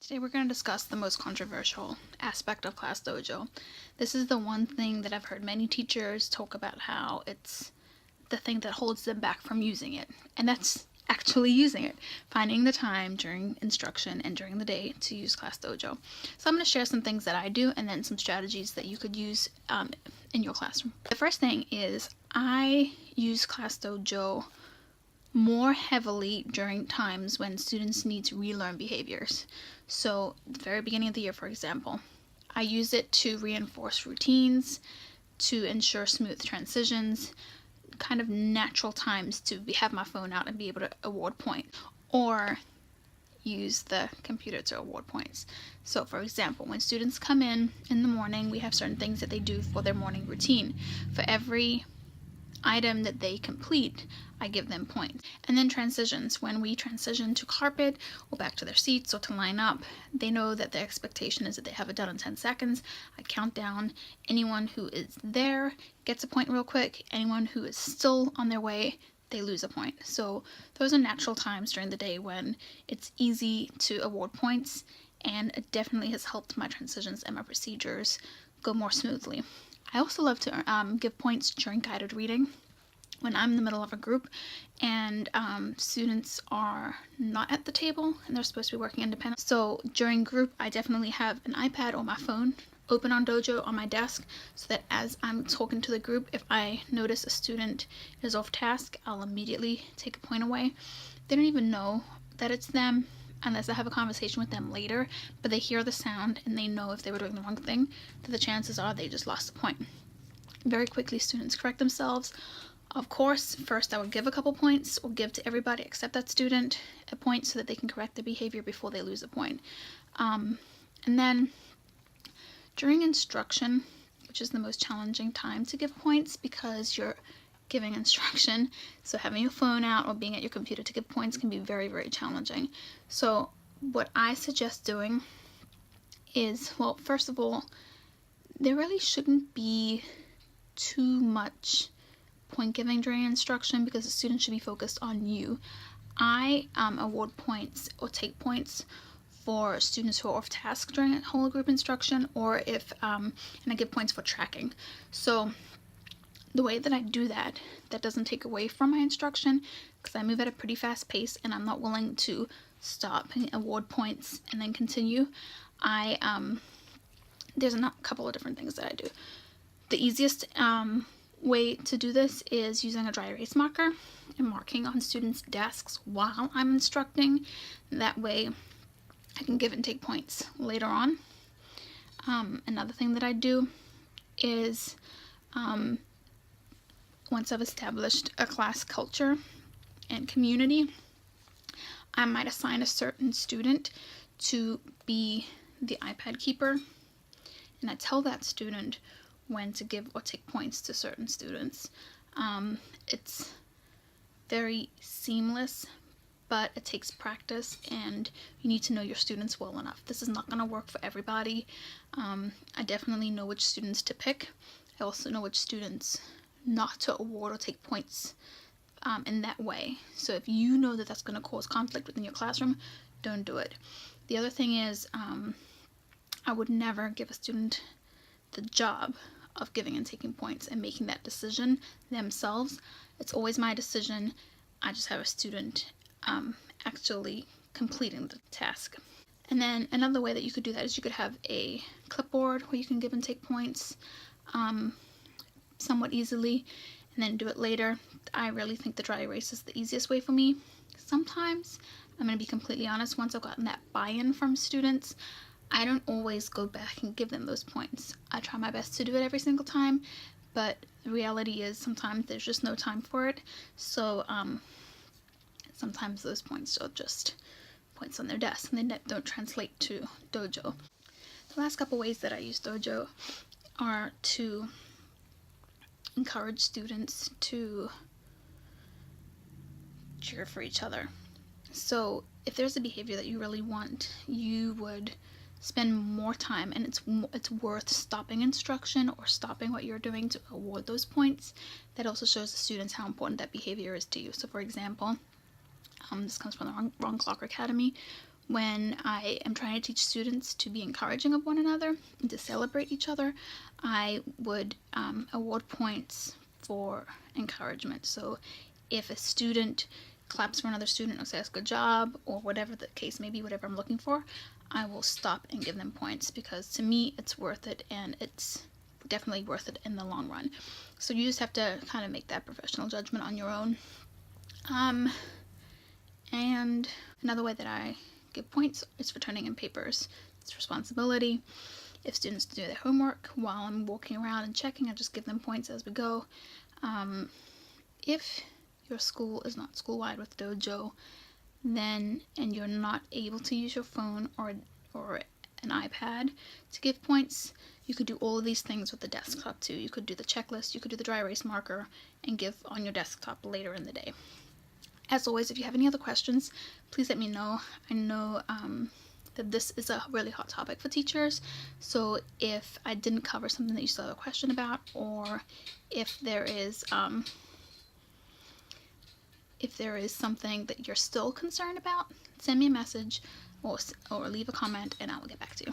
Today we're going to discuss the most controversial aspect of Class Dojo. This is the one thing that I've heard many teachers talk about, how it's the thing that holds them back from using it. And that's actually using it. Finding the time during instruction and during the day to use Class Dojo. So I'm going to share some things that I do and then some strategies that you could use in your classroom. The first thing is I use Class Dojo more heavily during times when students need to relearn behaviors. So at the very beginning of the year, for example, I use it to reinforce routines, to ensure smooth transitions, kind of natural times to have my phone out and be able to award points, or use the computer to award points. So for example, when students come in the morning, we have certain things that they do for their morning routine. For every item that they complete, I give them points. And then transitions. When we transition to carpet or back to their seats or to line up, they know that the expectation is that they have it done in 10 seconds. I count down. Anyone who is there gets a point real quick. Anyone who is still on their way, they lose a point. So those are natural times during the day when it's easy to award points, and it definitely has helped my transitions and my procedures go more smoothly. I also love to give points during guided reading when I'm in the middle of a group and students are not at the table and they're supposed to be working independently. So during group, I definitely have an iPad or my phone open on Dojo on my desk, so that as I'm talking to the group, if I notice a student is off task, I'll immediately take a point away. They don't even know that it's them unless I have a conversation with them later, but they hear the sound and they know if they were doing the wrong thing, that the chances are they just lost a point. Very quickly, students correct themselves. Of course, first I would give a couple points, or give to everybody except that student a point so that they can correct their behavior before they lose a point. And then during instruction, which is the most challenging time to give points because you're giving instruction, so having your phone out or being at your computer to give points can be very, very challenging. So what I suggest doing is, well, first of all, there really shouldn't be too much point giving during instruction because the student should be focused on you. I award points or take points for students who are off task during whole group instruction, or if and I give points for tracking. So the way that I do that doesn't take away from my instruction, because I move at a pretty fast pace and I'm not willing to stop and award points and then continue. There's a couple of different things that I do. The easiest way to do this is using a dry erase marker and marking on students' desks while I'm instructing. That way I can give and take points later on. Another thing that I do is once I've established a class culture and community, I might assign a certain student to be the iPad keeper, and I tell that student when to give or take points to certain students. It's very seamless, but it takes practice and you need to know your students well enough. This is not going to work for everybody. I definitely know which students to pick. I also know which students not to award or take points in that way. So if you know that that's going to cause conflict within your classroom, don't do it. The other thing is, I would never give a student the job of giving and taking points and making that decision themselves. It's always my decision. I just have a student actually completing the task. And then another way that you could do that is you could have a clipboard where you can give and take points somewhat easily, and then do it later. I really think the dry erase is the easiest way for me. Sometimes, I'm going to be completely honest, once I've gotten that buy-in from students, I don't always go back and give them those points. I try my best to do it every single time, but the reality is sometimes there's just no time for it. So sometimes those points are just points on their desk and they don't translate to Dojo. The last couple ways that I use Dojo are to encourage students to cheer for each other. So if there's a behavior that you really want, you would spend more time, and it's worth stopping instruction or stopping what you're doing to award those points. That also shows the students how important that behavior is to you. So for example, this comes from the Wrong Clock Academy. when I am trying to teach students to be encouraging of one another and to celebrate each other, I would award points for encouragement. So if a student claps for another student or says good job or whatever the case may be, whatever I'm looking for, I will stop and give them points, because to me it's worth it, and it's definitely worth it in the long run. So you just have to kind of make that professional judgment on your own. And another way that I give points is for turning in papers. It's responsibility. If students do their homework while I'm walking around and checking, I just give them points as we go. If your school is not school-wide with Dojo, then, and you're not able to use your phone or an iPad to give points, you could do all of these things with the desktop too. You could do the checklist, you could do the dry erase marker, and give on your desktop later in the day. As always, if you have any other questions, please let me know. I know that this is a really hot topic for teachers, so if I didn't cover something that you still have a question about, or if there is something that you're still concerned about, send me a message or leave a comment and I will get back to you.